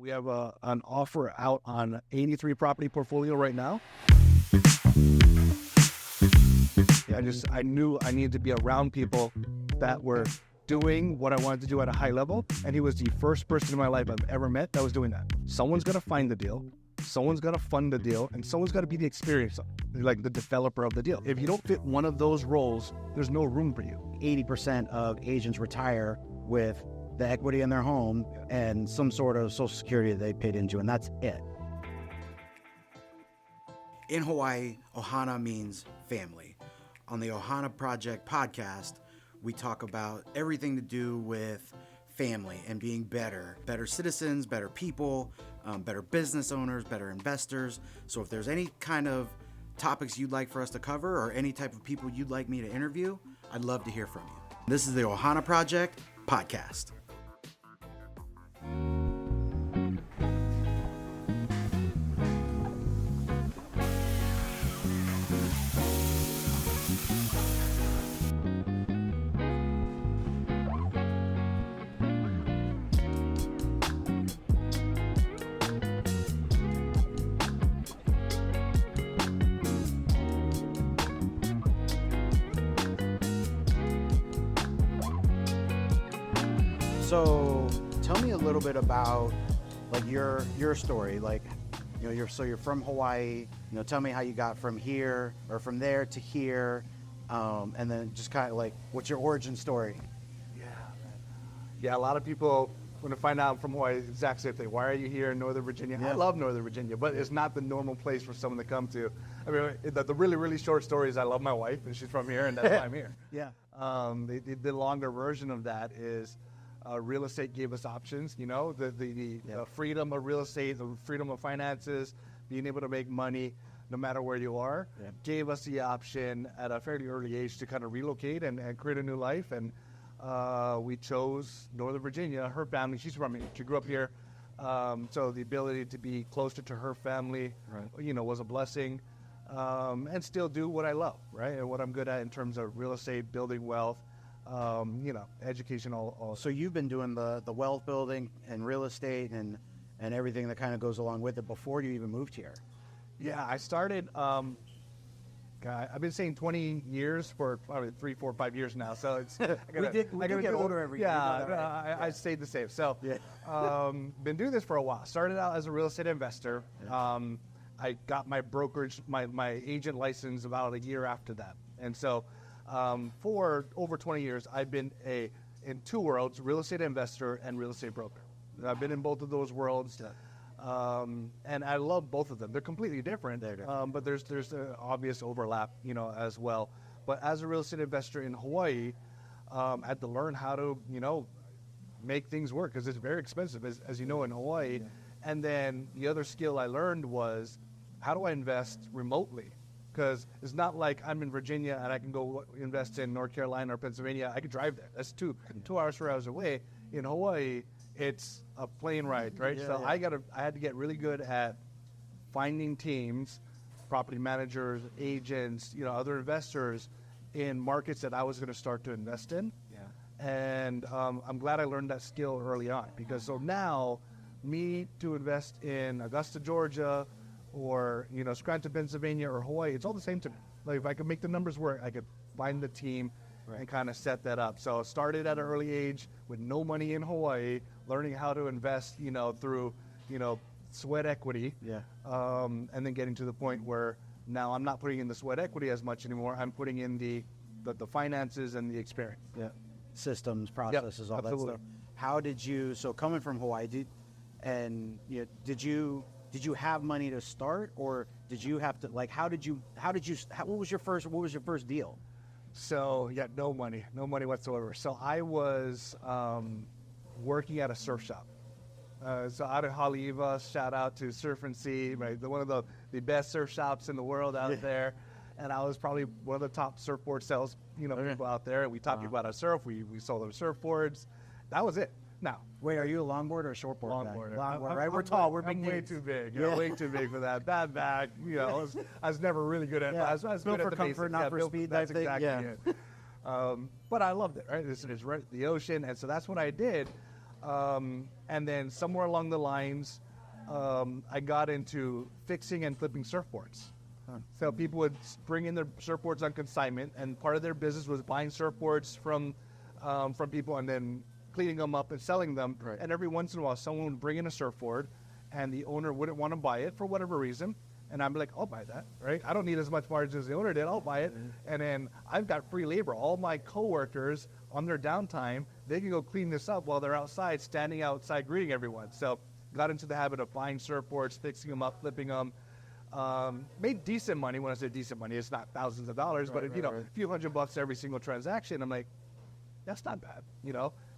We have an offer out on 83 property portfolio right now. I knew I needed to be around people that were doing what I wanted to do at a high level, and he was the first person in my life I've ever met that was doing that. Someone's going to find the deal, someone's going to fund the deal, and someone's got to be the experience, like the developer of the deal. If you don't fit one of those roles, there's no room for you. 80% of agents retire with the equity in their home and some sort of social security that they paid into, and that's it. In Hawaii, Ohana means family. On the Ohana Project podcast, we talk about everything to do with family and being better citizens, better people, better business owners, better investors. So if there's any kind of topics you'd like for us to cover or any type of people you'd like me to interview, I'd love to hear from you. This is the Ohana Project podcast. So tell me a little bit about like your story. Like, you know, you're from Hawaii. You know, tell me how you got from here or from there to here, and then just kind of like what's your origin story? Yeah, a lot of people when they find out I'm from Hawaii, exact same thing. Why are you here in Northern Virginia? Yeah. I love Northern Virginia, but it's not the normal place for someone to come to. I mean, the really, really short story is I love my wife and she's from here, and that's why I'm here. Yeah. The longer version of that is. Real estate gave us options, you know, the freedom of real estate, the freedom of finances, being able to make money no matter where you are, gave us the option at a fairly early age to kind of relocate and create a new life. And we chose Northern Virginia. Her family, she's from here. She grew up here. So the ability to be closer to her family, you know, was a blessing. And still do what I love, right? And what I'm good at in terms of real estate, building wealth. You know, education. All. So you've been doing the wealth building and real estate and everything that kind of goes along with it before you even moved here. Yeah, I started. I've been saying 20 years for probably 3, 4, 5 years now. So it's we get older every year. Yeah, I stayed the same. So, been doing this for a while. Started out as a real estate investor. I got my brokerage, my agent license about a year after that, and so. For over 20 years, I've been in two worlds, real estate investor and real estate broker. I've been in both of those worlds, and I love both of them. They're completely different, but there's an obvious overlap, you know, as well. But as a real estate investor in Hawaii, I had to learn how to, you know, make things work because it's very expensive, as you know, in Hawaii. Yeah. And then the other skill I learned was how do I invest remotely? Because it's not like I'm in Virginia and I can go invest in North Carolina or Pennsylvania. I could drive there. That's 2 hours, 3 hours away. In Hawaii, it's a plane ride, right? I had to get really good at finding teams, property managers, agents, you know, other investors in markets that I was going to start to invest in. Yeah. And I'm glad I learned that skill early on because so now, me to invest in Augusta, Georgia, or, you know, Scranton, Pennsylvania, or Hawaii, it's all the same to me. Like, if I could make the numbers work, I could find the team and kind of set that up. So I started at an early age with no money in Hawaii, learning how to invest, you know, through, you know, sweat equity. Yeah. And then getting to the point where now I'm not putting in the sweat equity as much anymore. I'm putting in the finances and the experience. Yeah. Systems, processes, all absolutely. That stuff. How did you, so coming from Hawaii, did you have money to start, or did you have to, like, what was your first deal? So, no money whatsoever. So I was working at a surf shop. So out of Haleiwa, shout out to Surf and Sea, right? One of the best surf shops in the world out there. And I was probably one of the top surfboard sales, you know, people out there. We taught people how to surf. We sold them surfboards. That was it. Now, wait, are you a longboard or a shortboard? Longboard. Longboard, right? We're tall. We're big. I'm way too big. Way too big for that. Bad back. You know, I was never really good at. I was built good for at the comfort, basics. not for speed. That's exactly it. But I loved it. Right, it's right at the ocean, and so that's what I did. And then somewhere along the lines, I got into fixing and flipping surfboards. So people would bring in their surfboards on consignment, and part of their business was buying surfboards from people and then cleaning them up and selling them. Right. And every once in a while, someone would bring in a surfboard, and the owner wouldn't want to buy it for whatever reason. And I'm like, I'll buy that, right? I don't need as much margin as the owner did. I'll buy it. And then I've got free labor. All my coworkers on their downtime, they can go clean this up while they're outside, standing outside greeting everyone. So got into the habit of buying surfboards, fixing them up, flipping them. Made decent money. When I say decent money, it's not thousands of dollars, but a few $100 every single transaction. I'm like, that's not bad.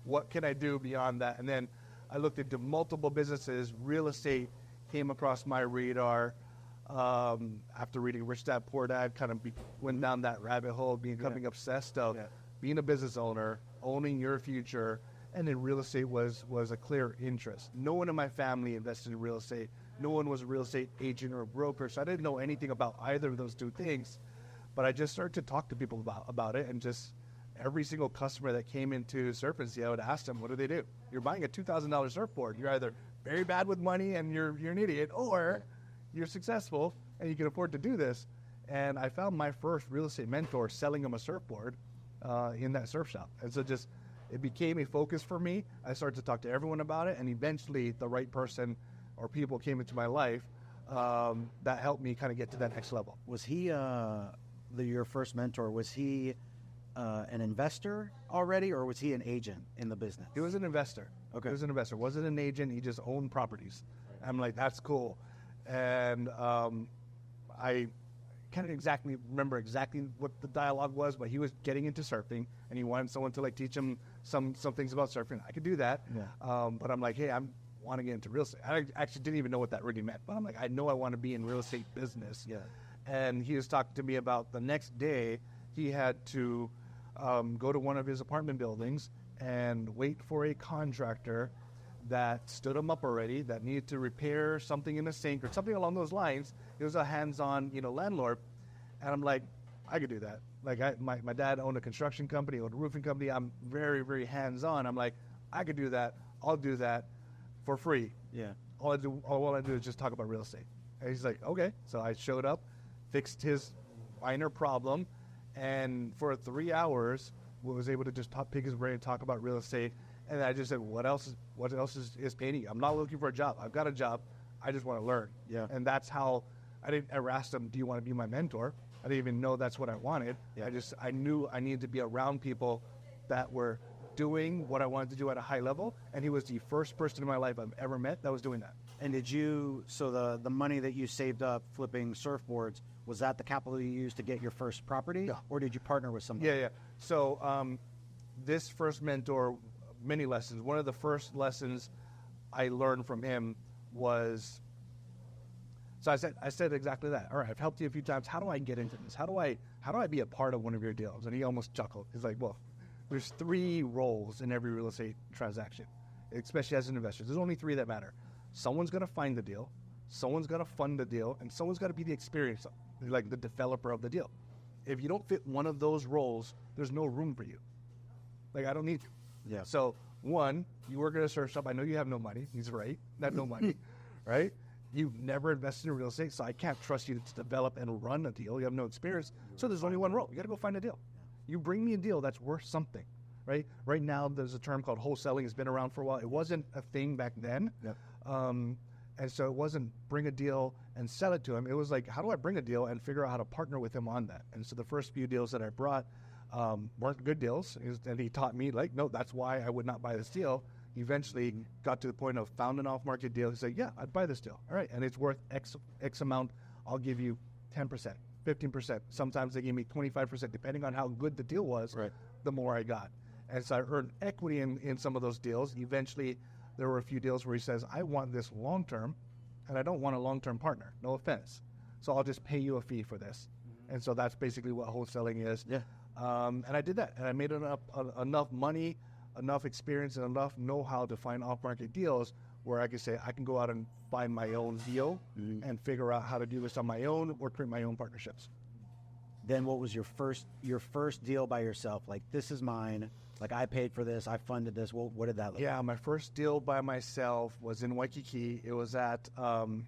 What can I do beyond that? And then I looked into multiple businesses. Real estate came across my radar. After reading Rich Dad Poor Dad, kind of went down that rabbit hole, becoming obsessed of being a business owner, owning your future, and then real estate was a clear interest. No one in my family invested in real estate. No one was a real estate agent or a broker, so I didn't know anything about either of those two things. But I just started to talk to people about it, and just every single customer that came into Surf and See, I would ask them, what do they do? You're buying a $2,000 surfboard. You're either very bad with money and you're an idiot, or you're successful and you can afford to do this. And I found my first real estate mentor selling him a surfboard in that surf shop. And so it became a focus for me. I started to talk to everyone about it, and eventually the right person or people came into my life that helped me kind of get to that next level. Was he your first mentor? Was he an investor already, or was he an agent in the business? He was an investor. Okay. He was an investor. Wasn't an agent. He just owned properties. I'm like, that's cool. And I can't remember exactly what the dialogue was, but he was getting into surfing, and he wanted someone to teach him some things about surfing. I could do that. Yeah. But I'm like, hey, I want to get into real estate. I actually didn't even know what that really meant, but I'm like, I know I want to be in real estate business. Yeah. And he was talking to me about the next day he had to go to one of his apartment buildings and wait for a contractor that stood him up already, that needed to repair something in a sink or something along those lines. He was a hands-on, landlord. And I'm like, I could do that. My dad owned a construction company, owned a roofing company. I'm very, very hands-on. I'm like, I could do that. I'll do that for free. Yeah. All I do is just talk about real estate. And he's like, okay. So I showed up, fixed his minor problem, and for 3 hours, was able to just pick his brain and talk about real estate. And I just said, what else is paying you? I'm not looking for a job. I've got a job. I just want to learn. Yeah. And that's how I asked him, do you want to be my mentor? I didn't even know that's what I wanted. Yeah. I knew I needed to be around people that were doing what I wanted to do at a high level. And he was the first person in my life I've ever met that was doing that. And so the money that you saved up flipping surfboards, was that the capital you used to get your first property? Yeah. Or did you partner with somebody? Yeah. So this first mentor, many lessons. One of the first lessons I learned from him was, so I said exactly that. All right, I've helped you a few times. How do I get into this? How do I be a part of one of your deals? And he almost chuckled. He's like, well, there's 3 roles in every real estate transaction, especially as an investor. There's only 3 that matter. Someone's going to find the deal, someone's got to fund the deal, and someone's got to be the experience, like the developer of the deal. If you don't fit one of those roles, there's no room for you. I don't need you. Yeah. So, one, you work at a surf shop. I know you have no money. He's right. Not no money, right? You've never invested in real estate, so I can't trust you to develop and run a deal. You have no experience. So there's only one role. You got to go find a deal. You bring me a deal that's worth something, right? Right now, there's a term called wholesaling. It's been around for a while. It wasn't a thing back then. Yep. And so it wasn't bring a deal and sell it to him. It was like, how do I bring a deal and figure out how to partner with him on that? And so the first few deals that I brought weren't good deals. And he taught me, no, that's why I would not buy this deal. Eventually got to the point of found an off-market deal. He said, yeah, I'd buy this deal. All right, and it's worth X amount. I'll give you 10%, 15%. Sometimes they gave me 25%, depending on how good the deal was, Right. the more I got. And so I earned equity in some of those deals. Eventually, there were a few deals where he says, I want this long-term, and I don't want a long-term partner. No offense. So I'll just pay you a fee for this. And so that's basically what wholesaling is. Yeah. And I did that, and I made enough money, enough experience, and enough know-how to find off-market deals where I could say I can go out and find my own deal and figure out how to do this on my own or create my own partnerships. Then what was your first deal by yourself? Like, this is mine. Like, I paid for this, I funded this. Well, what did that look like? Yeah, my first deal by myself was in Waikiki. It was at, God, I'm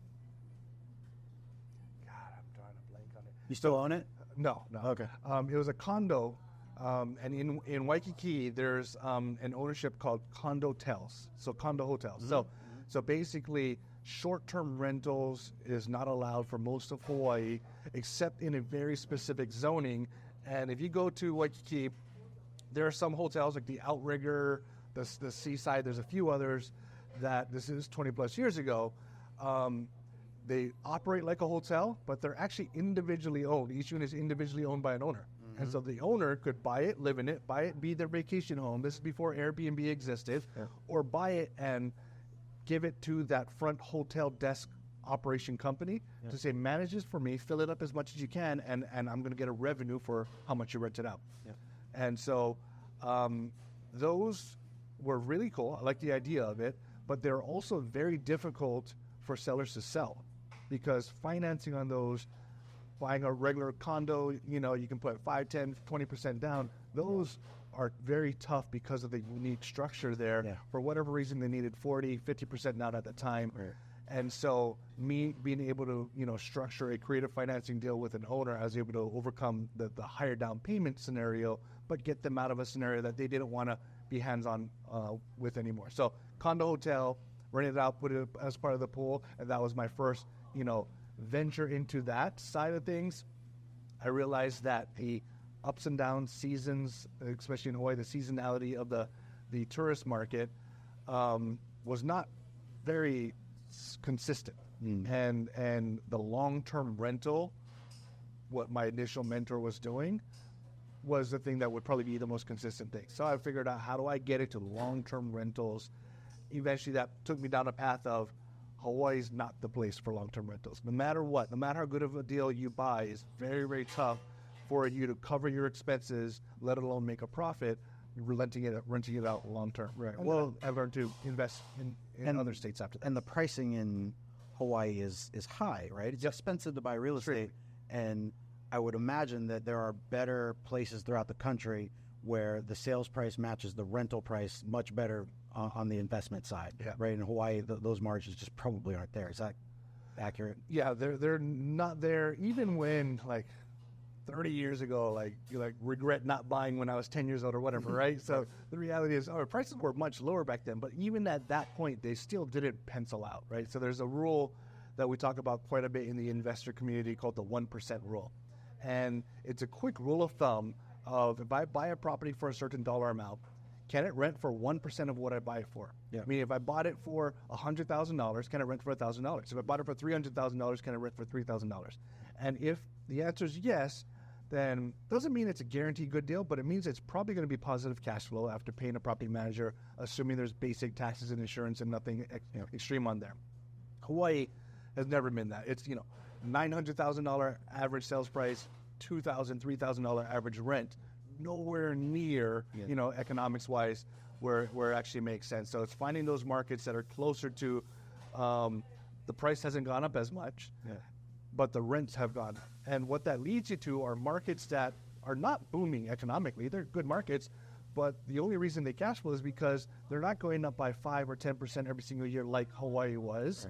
drawing a blank on it. You still own it? No. Okay. It was a condo, and in Waikiki, there's an ownership called condotels, so condo hotels. So basically, short-term rentals is not allowed for most of Hawaii, except in a very specific zoning. And if you go to Waikiki, there are some hotels like the Outrigger, the Seaside. There's a few others that this is 20 plus years ago. They operate like a hotel, but they're actually individually owned. Each unit is individually owned by an owner. And so the owner could buy it, live in it, buy it, be their vacation home. This is before Airbnb existed, or buy it and give it to that front hotel desk operation company to say, manage this for me, fill it up as much as you can, and I'm going to get a revenue for how much you rent it out. And so those were really cool. I like the idea of it, but they're also very difficult for sellers to sell because financing on those, buying a regular condo, you can put 5, 10, 20% down. Those are very tough because of the unique structure there. Yeah. For whatever reason, they needed 40, 50% down at the time. Right. And so me being able to, structure a creative financing deal with an owner, I was able to overcome the higher down payment scenario, but get them out of a scenario that they didn't want to be hands-on with anymore. So condo hotel, rent it out, put it as part of the pool, and that was my first, venture into that side of things. I realized that the ups and downs seasons, especially in Hawaii, the seasonality of the tourist market was not very consistent. And the long-term rental, what my initial mentor was doing, was the thing that would probably be the most consistent thing. So I figured out, how do I get into long-term rentals? Eventually that took me down a path of Hawaii's not the place for long-term rentals. No matter what, no matter how good of a deal you buy, it's very, very tough for you to cover your expenses, let alone make a profit, renting it out long-term. Right. Well, I learned to invest in other states after that. And the pricing in Hawaii is high, right? It's expensive to buy real estate. And I would imagine that there are better places throughout the country where the sales price matches the rental price much better on the investment side, right? In Hawaii, those margins just probably aren't there. Is that accurate? Yeah, they're not there. Even when 30 years ago, you regret not buying when I was 10 years old or whatever, right? So the reality is, prices were much lower back then, but even at that point, they still didn't pencil out, right? So there's a rule that we talk about quite a bit in the investor community called the 1% rule. And it's a quick rule of thumb of, if I buy a property for a certain dollar amount, can it rent for 1% of what I buy it for? Yeah. I mean, if I bought it for $100,000, can it rent for $1,000? If I bought it for $300,000, can it rent for $3,000? And if the answer is yes, then doesn't mean it's a guaranteed good deal, but it means it's probably going to be positive cash flow after paying a property manager, assuming there's basic taxes and insurance and nothing extreme on there. Hawaii has never been that. It's $900,000 average sales price, $2,000, $3,000 average rent. Nowhere near, economics wise, where it actually makes sense. So it's finding those markets that are closer to, the price hasn't gone up as much, but the rents have gone up. And what that leads you to are markets that are not booming economically. They're good markets, but the only reason they cash flow is because they're not going up by 5 or 10% every single year like Hawaii was.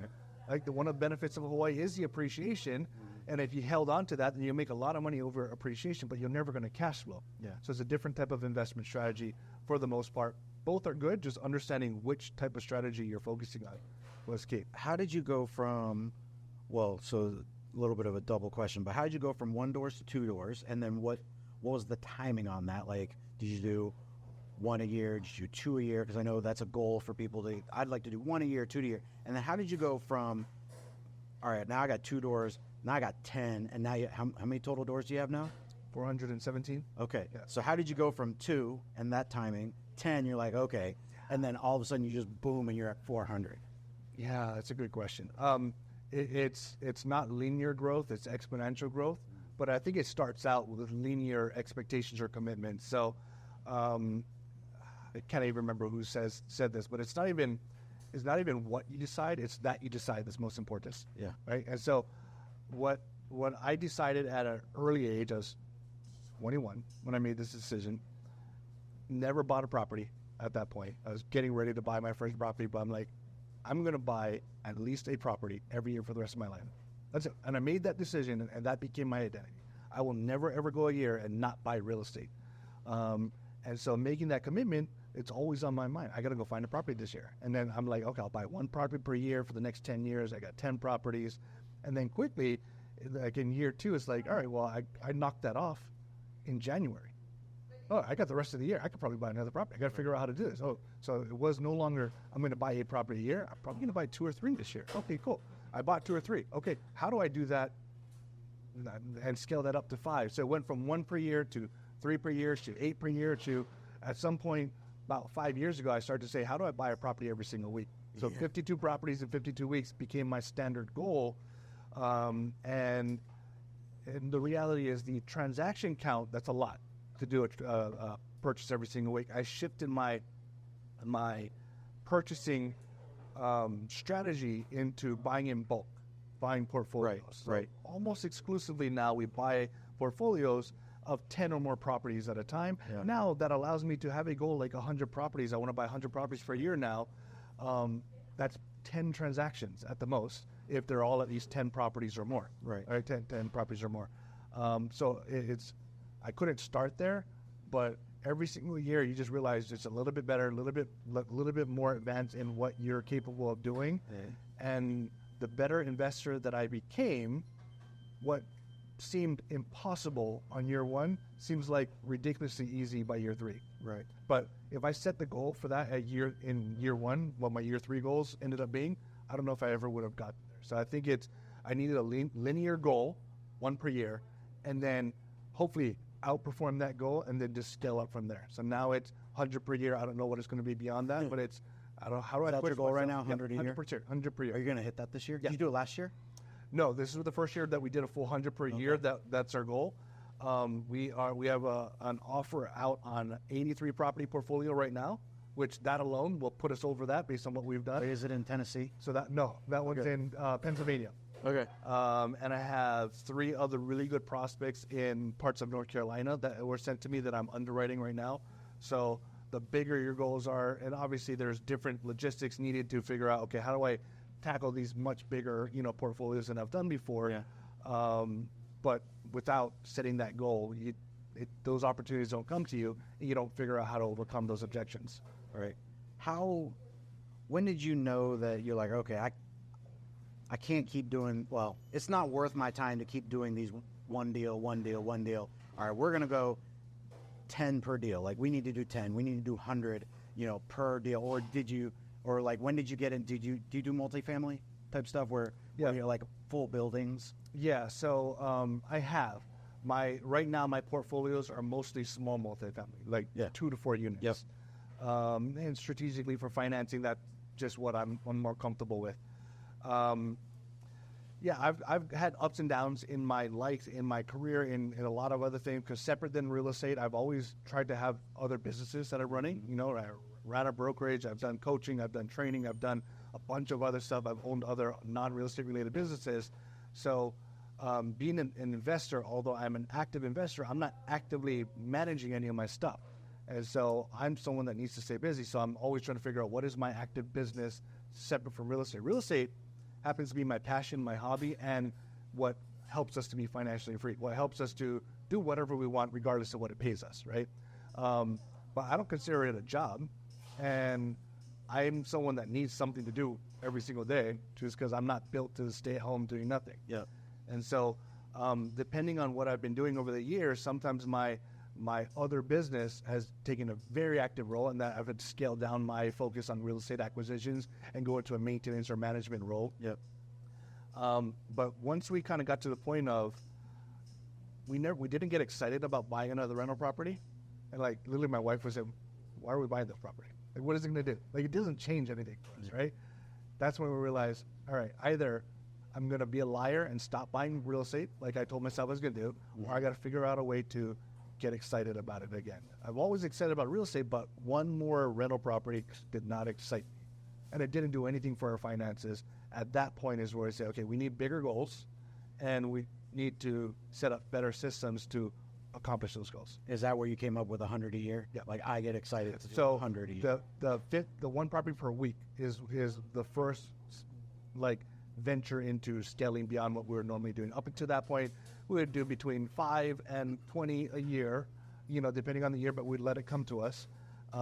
Right. One of the benefits of Hawaii is the appreciation. And if you held on to that, then you'll make a lot of money over appreciation, but you're never going to cash flow. So it's a different type of investment strategy for the most part. Both are good, just understanding which type of strategy you're focusing on was key. How did you go from, so a little bit of a double question, but how did you go from 1 doors to 2 doors? And then what was the timing on that? Did you do 1 a year? Did you do 2 a year? Because I know that's a goal for people I'd like to do 1 a year, 2 a year. And then how did you go from, all right, now I got 2 doors, now I got 10, and now how many total doors do you have now? 417. Okay. Yeah. So how did you go from 2 and that timing, 10, you're like, okay, and then all of a sudden you just boom and you're at 400? Yeah, that's a good question. It's not linear growth, it's exponential growth, but I think it starts out with linear expectations or commitments. So I can't even remember who said this, but it's not even what you decide, it's that you decide that's most important. Yeah. Right? And so what I decided at an early age, I was 21 when I made this decision, never bought a property at that point. I was getting ready to buy my first property, but I'm like, I'm going to buy at least a property every year for the rest of my life. That's it. And I made that decision, and that became my identity. I will never, ever go a year and not buy real estate. And so making that commitment, it's always on my mind. I got to go find a property this year. And then I'm like, okay, I'll buy one property per year for the next 10 years. I got 10 properties. And then quickly, like in year 2, it's like, all right, well, I knocked that off in January. Oh, I got the rest of the year. I could probably buy another property. I got to figure out how to do this. Oh, so it was no longer, I'm going to buy a property a year. I'm probably going to buy 2 or 3 this year. Okay, cool. I bought 2 or 3. Okay, how do I do that and scale that up to 5? So it went from 1 per year to 3 per year to 8 per year to, at some point, about 5 years ago, I started to say, how do I buy a property every single week? So 52 properties in 52 weeks became my standard goal. And the reality is the transaction count, that's a lot to do a purchase every single week. I shifted my purchasing strategy into buying in bulk, buying portfolios. Right. So almost exclusively now we buy portfolios of 10 or more properties at a time. Yeah. Now that allows me to have a goal like 100 properties. I want to buy 100 properties per year now. That's 10 transactions at the most, if they're all at least 10 properties or more. Right. All right, 10 properties or more. So I couldn't start there, but every single year you just realize it's a little bit better, a little bit more advanced in what you're capable of doing. Yeah. And the better investor that I became, what seemed impossible on year 1 seems like ridiculously easy by year 3. Right. But if I set the goal for that in year 1, what my year 3 goals ended up being, I don't know if I ever would have gotten there. So I think I needed a linear goal, 1 per year, and then hopefully outperform that goal and then just scale up from there. So now it's 100 per year. I don't know what it's going to be beyond that, but it's, I don't know, how do I That's push your goal right myself? now, 100 a year? 100 per year. Are you going to hit that this year? Yeah. Did you do it last year? No, this is the first year that we did a full 100 per year. That's our goal. We have an offer out on 83 property portfolio right now, which that alone will put us over that based on what we've done. Is it in Tennessee? So that one's in Pennsylvania. Okay. And I have 3 other really good prospects in parts of North Carolina that were sent to me that I'm underwriting right now. So the bigger your goals are, and obviously there's different logistics needed to figure out, okay, how do I tackle these much bigger, portfolios than I've done before. Yeah. But without setting that goal, those opportunities don't come to you, and you don't figure out how to overcome those objections. All right. When did you know that you're like, okay, I can't keep doing, well, it's not worth my time to keep doing these one deal. All right, we're going to go 10 per deal. Like, we need to do 10. We need to do 100, per deal. Or when did you get in? Do you do multifamily type stuff where you're like full buildings? Yeah, so I have. Right now my portfolios are mostly small multifamily, like 2 to 4 units. Yep. And strategically for financing, that's just what I'm more comfortable with. I've had ups and downs in my life, in my career, in a lot of other things, because separate than real estate, I've always tried to have other businesses that are running. I ran a brokerage, I've done coaching, I've done training, I've done a bunch of other stuff. I've owned other non-real estate related businesses. So being an investor, although I'm an active investor, I'm not actively managing any of my stuff. And so I'm someone that needs to stay busy. So I'm always trying to figure out what is my active business separate from real estate. Real estate happens to be my passion, my hobby, and what helps us to be financially free, what helps us to do whatever we want regardless of what it pays us, right? But I don't consider it a job, and I'm someone that needs something to do every single day just because I'm not built to stay at home doing nothing. Yeah. And so depending on what I've been doing over the years, sometimes my other business has taken a very active role in that I've had to scale down my focus on real estate acquisitions and go into a maintenance or management role. Yep. But once we kind of got to the point of we didn't get excited about buying another rental property, and like literally my wife was saying, "Why are we buying this property? Like, what is it going to do? Like, it doesn't change anything for us, right?" That's when we realized, all right, either I'm going to be a liar and stop buying real estate like I told myself I was going to do, or I got to figure out a way to get excited about it again. I'm always excited about real estate, but one more rental property did not excite me. And it didn't do anything for our finances. At that point is where I say, okay, we need bigger goals, and we need to set up better systems to accomplish those goals. Is that where you came up with 100 a year? Yeah. Like I get excited to do So 100 a year. the one property per week is the first like venture into scaling beyond what we were normally doing. Up until that point, we would do between 5 and 20 a year, depending on the year, but we'd let it come to us.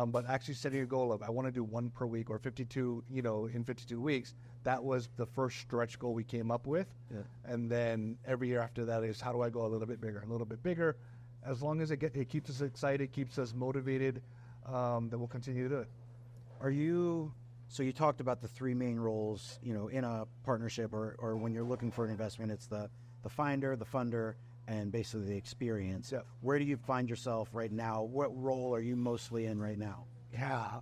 But actually setting a goal of I want to do one per week or 52, in 52 weeks, that was the first stretch goal we came up with. Yeah. And then every year after that is how do I go a little bit bigger? As long as it keeps us excited, keeps us motivated, then we'll continue to do it. So you talked about the three main roles, in a partnership or when you're looking for an investment, it's the finder, the funder, and basically the experience. Yeah. Where do you find yourself right now? What role are you mostly in right now? Yeah,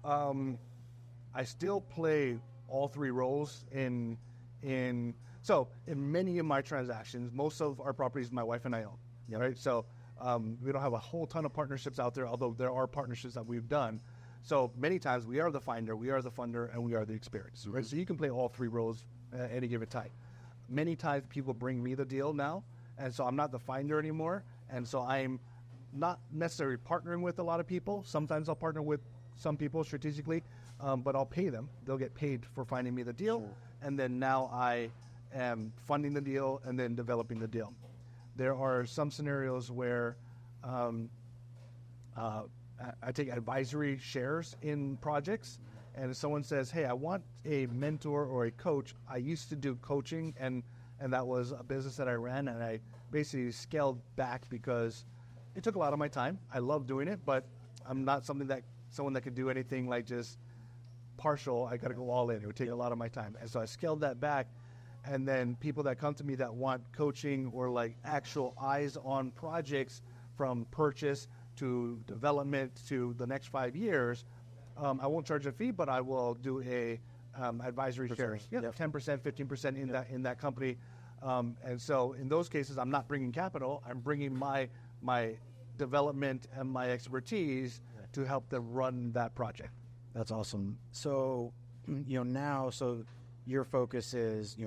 I still play all three roles in many of my transactions. Most of our properties my wife and I own. Yep. Right. So we don't have a whole ton of partnerships out there, although there are partnerships that we've done. So many times we are the finder, we are the funder, and we are the experience. Right. So you can play all three roles at any given time. Many times people bring me the deal now, and so I'm not the finder anymore, and so I'm not necessarily partnering with a lot of people. Sometimes I'll partner with some people strategically, but I'll pay them. They'll get paid for finding me the deal, Sure. and then now I am funding the deal and then developing the deal. There are some scenarios where I take advisory shares in projects, and if someone says, hey, I want a mentor or a coach, I used to do coaching, and that was a business that I ran, and I basically scaled back because it took a lot of my time. I love doing it, but I'm not someone that could do anything like just partial. I got to go all in. It would take a lot of my time. And so I scaled that back. And then people that come to me that want coaching or like actual eyes on projects from purchase to development to the next 5 years, I won't charge a fee, but I will do a advisory shares. Yeah, Yep. 10%, 15% in that company. And so in those cases, I'm not bringing capital. I'm bringing my development and my expertise to help them run that project. That's awesome. So, now, your focus is,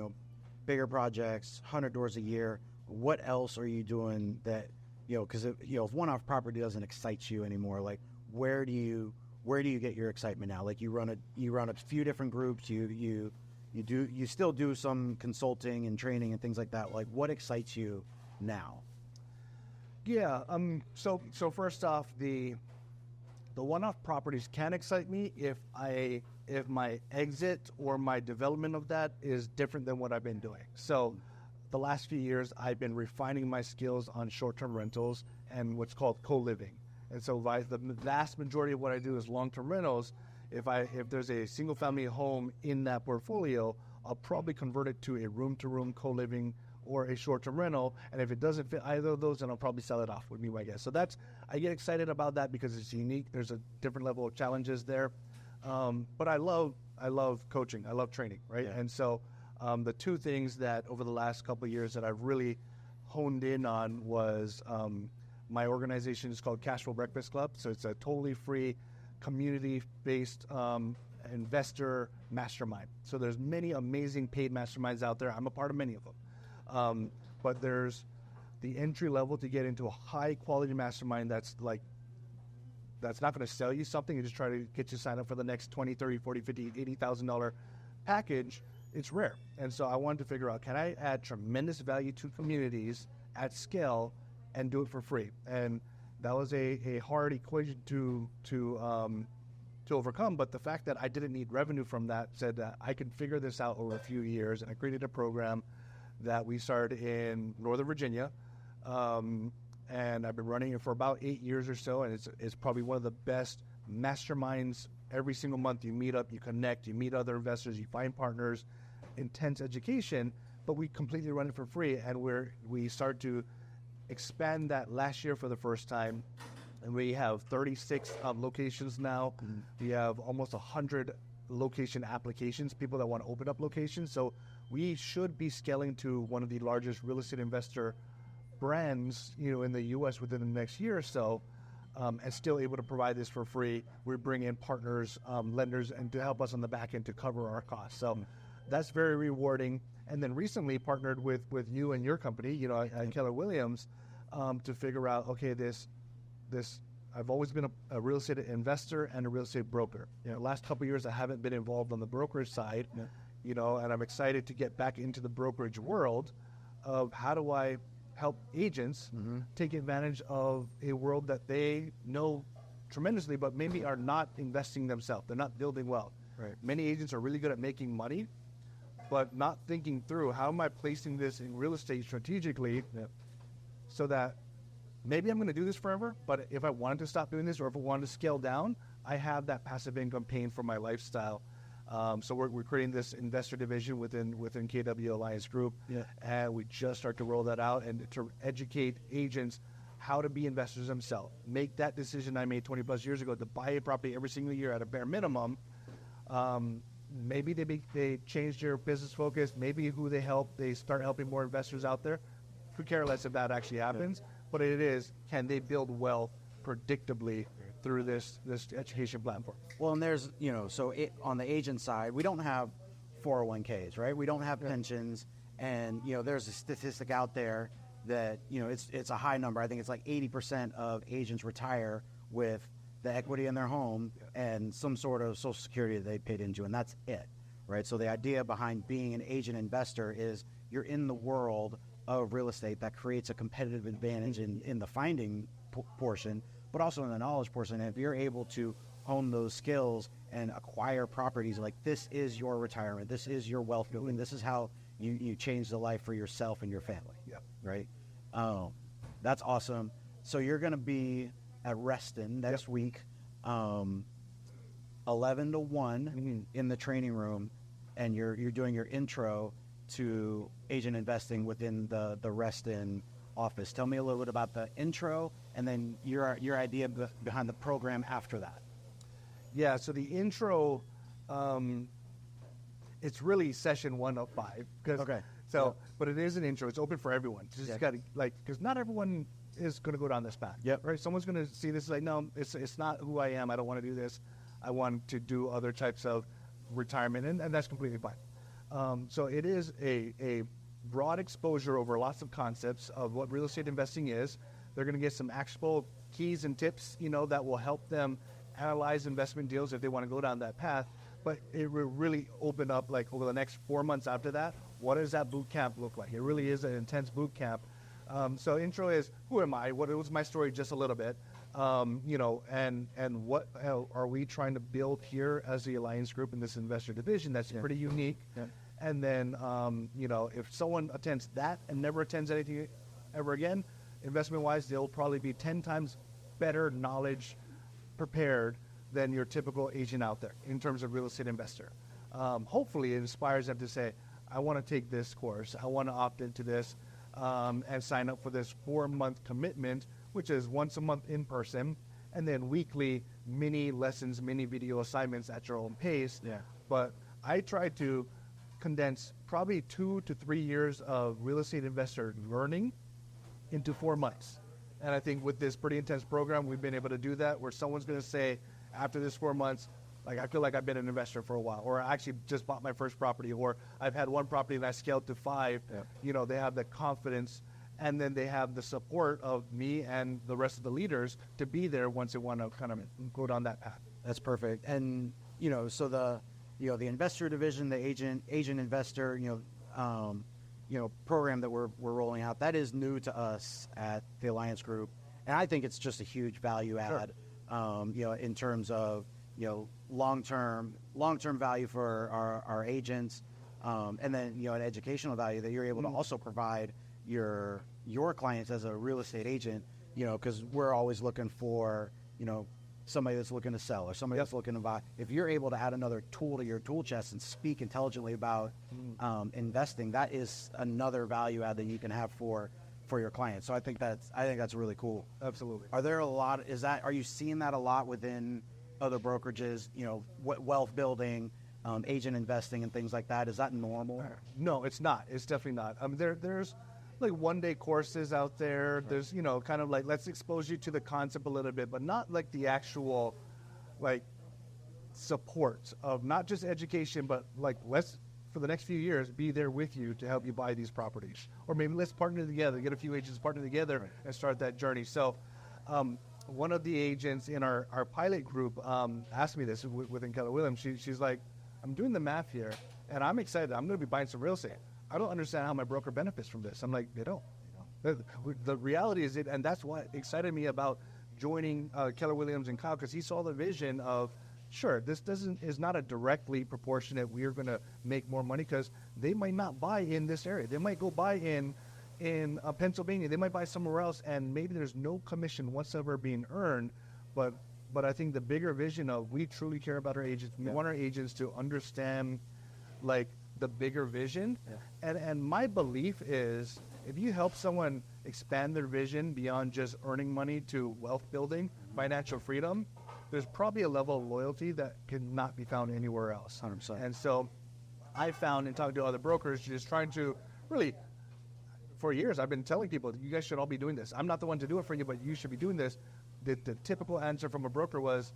bigger projects, 100 doors a year. What else are you doing that, because if one-off property doesn't excite you anymore, like where do you get your excitement now? Like you run a few different groups, you still do some consulting and training and things like that. Like what excites you now? Yeah. So first off, the one-off properties can excite me if my exit or my development of that is different than what I've been doing. So the last few years, I've been refining my skills on short-term rentals and what's called co-living. And so the vast majority of what I do is long-term rentals. If there's a single-family home in that portfolio, I'll probably convert it to a room-to-room co-living or a short-term rental. And if it doesn't fit either of those, then I'll probably sell it off, would be my guess. So I get excited about that because it's unique. There's a different level of challenges there. But I love coaching. I love training, right? Yeah. And so the two things that over the last couple of years that I've really honed in on was my organization is called Cash Flow Breakfast Club. So it's a totally free, community-based investor mastermind. So there's many amazing paid masterminds out there. I'm a part of many of them. But there's the entry level to get into a high-quality mastermind that's not going to sell you something and just try to get you signed up for the next $20, $30, $40, $50, $80,000 package. It's rare. And so I wanted to figure out, can I add tremendous value to communities at scale and do it for free? And that was a hard equation to overcome. But the fact that I didn't need revenue from that said that I could figure this out over a few years. And I created a program that we started in Northern Virginia. And I've been running it for about 8 years or so. And it's probably one of the best masterminds. Every single month you meet up, you connect, you meet other investors, you find partners, intense education, but we completely run it for free. And we start to expand that last year for the first time. And we have 36 locations now. Mm-hmm. We have almost 100 location applications, people that want to open up locations. So we should be scaling to one of the largest real estate investor brands, in the U.S. within the next year or so. And still able to provide this for free. We bring in partners, lenders, and to help us on the back end to cover our costs. So that's very rewarding. And then recently partnered with you and your company, at Keller Williams, to figure out, okay, this I've always been a real estate investor and a real estate broker. Last couple of years I haven't been involved on the brokerage side, and I'm excited to get back into the brokerage world of how do I help agents take advantage of a world that they know tremendously, but maybe are not investing themselves. They're not building wealth. Right. Many agents are really good at making money, but not thinking through how am I placing this in real estate strategically so that maybe I'm going to do this forever, but if I wanted to stop doing this or if I wanted to scale down, I have that passive income paying for my lifestyle. So we're creating this investor division within KW Alliance Group, and we just start to roll that out and to educate agents how to be investors themselves. Make that decision I made 20 plus years ago to buy a property every single year at a bare minimum. Maybe they changed their business focus. Maybe who they help, they start helping more investors out there. Could care less if that actually happens, but it is, can they build wealth predictably through this education platform? Well, and there's, on the agent side, we don't have 401ks, right? We don't have pensions, and, there's a statistic out there that, it's a high number. I think it's like 80% of agents retire with the equity in their home and some sort of Social Security that they paid into, and that's it, right? So the idea behind being an agent investor is you're in the world of real estate that creates a competitive advantage in the finding portion, but also in the knowledge portion. And if you're able to hone those skills and acquire properties, like this is your retirement, this is your wealth building, this is how you change the life for yourself and your family, right? That's awesome. So you're going to be at Reston next week, 11 to 1 in the training room, and you're doing your intro to agent investing within the Reston office. Tell me a little bit about the intro and then your idea behind the program after that. Yeah, so the intro, it's really session 1 of 5. But it is an intro. It's open for everyone. Just got to, because not everyone is going to go down this path. Right? Someone's going to see this like, no, it's not who I am. I don't want to do this. I want to do other types of retirement, and that's completely fine. So it is a broad exposure over lots of concepts of what real estate investing is. They're going to get some actionable keys and tips, that will help them analyze investment deals if they want to go down that path. But it will really open up, over the next 4 months after that, what does that boot camp look like? It really is an intense boot camp. So intro is, who am I? What was my story just a little bit? And what are we trying to build here as the Alliance Group in this investor division that's pretty unique? And then, if someone attends that and never attends anything ever again, investment-wise, they'll probably be 10 times better knowledge prepared than your typical agent out there in terms of real estate investor. Hopefully, it inspires them to say, I want to take this course. I want to opt into this and sign up for this 4-month commitment, which is once a month in person, and then weekly mini lessons, mini video assignments at your own pace. But I try to condense probably 2 to 3 years of real estate investor learning into 4 months. And I think with this pretty intense program, we've been able to do that, where someone's going to say, after this 4 months, I feel like I've been an investor for a while, or I actually just bought my first property, or I've had 1 property and I scaled to 5. They have the confidence, and then they have the support of me and the rest of the leaders to be there once they want to kind of go down that path. That's perfect. And, so the investor division, the agent investor, program that we're rolling out, that is new to us at the Alliance Group. And I think it's just a huge value add, in terms of, long-term value for our agents, and then, an educational value that you're able to also provide your clients as a real estate agent, because we're always looking for, somebody that's looking to sell or somebody that's looking to buy. If you're able to add another tool to your tool chest and speak intelligently about investing, that is another value add that you can have for your clients. So I think that's really cool. Absolutely. Are there are you seeing that a lot within other brokerages, wealth building, agent investing and things like that? Is that normal? No, it's not. It's definitely not. There's like 1-day courses out there. Right. There's, kind of like, let's expose you to the concept a little bit, but not like the actual, support of not just education, but let's for the next few years be there with you to help you buy these properties. Or maybe let's partner together, get a few agents to partner together and start that journey. So one of the agents in our pilot group asked me this within Keller Williams. She's like, I'm doing the math here, and I'm excited. I'm going to be buying some real estate. I don't understand how my broker benefits from this. I'm like, they don't. The reality is and that's what excited me about joining Keller Williams and Kyle, because he saw the vision of, sure, this is not a directly proportionate, we're going to make more money, because they might not buy in this area. They might go buy in Pennsylvania. They might buy somewhere else, and maybe there's no commission whatsoever being earned. But I think the bigger vision of, we truly care about our agents. We want our agents to understand, like, the bigger vision. And my belief is, if you help someone expand their vision beyond just earning money to wealth building, financial freedom, there's probably a level of loyalty that cannot be found anywhere else. 100%. And so I found, in talking to other brokers, just trying to really, for years, I've been telling people, you guys should all be doing this. I'm not the one to do it for you, but you should be doing this. The typical answer from a broker was,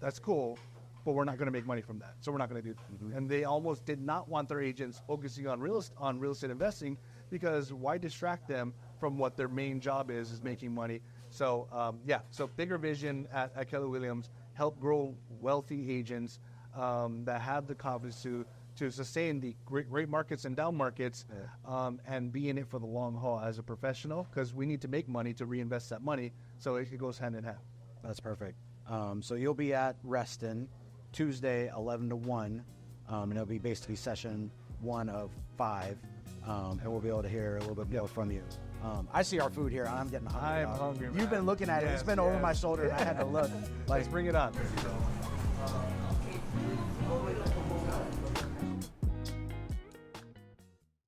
that's cool, but we're not going to make money from that, so we're not going to do that. And they almost did not want their agents focusing on real estate investing, because why distract them from what their main job is making money? So so bigger vision at Keller Williams, help grow wealthy agents that have the confidence to sustain the great markets and down markets, and be in it for the long haul as a professional, because we need to make money to reinvest that money, so it goes hand in hand. That's perfect. So you'll be at Reston Tuesday, 11 to 1, and it'll be basically session 1 of 5, and we'll be able to hear a little bit more from you. I see our food here, and I'm getting hungry. I'm hungry, You've been looking at it. It's been over my shoulder, and I had to look. Let's bring it on.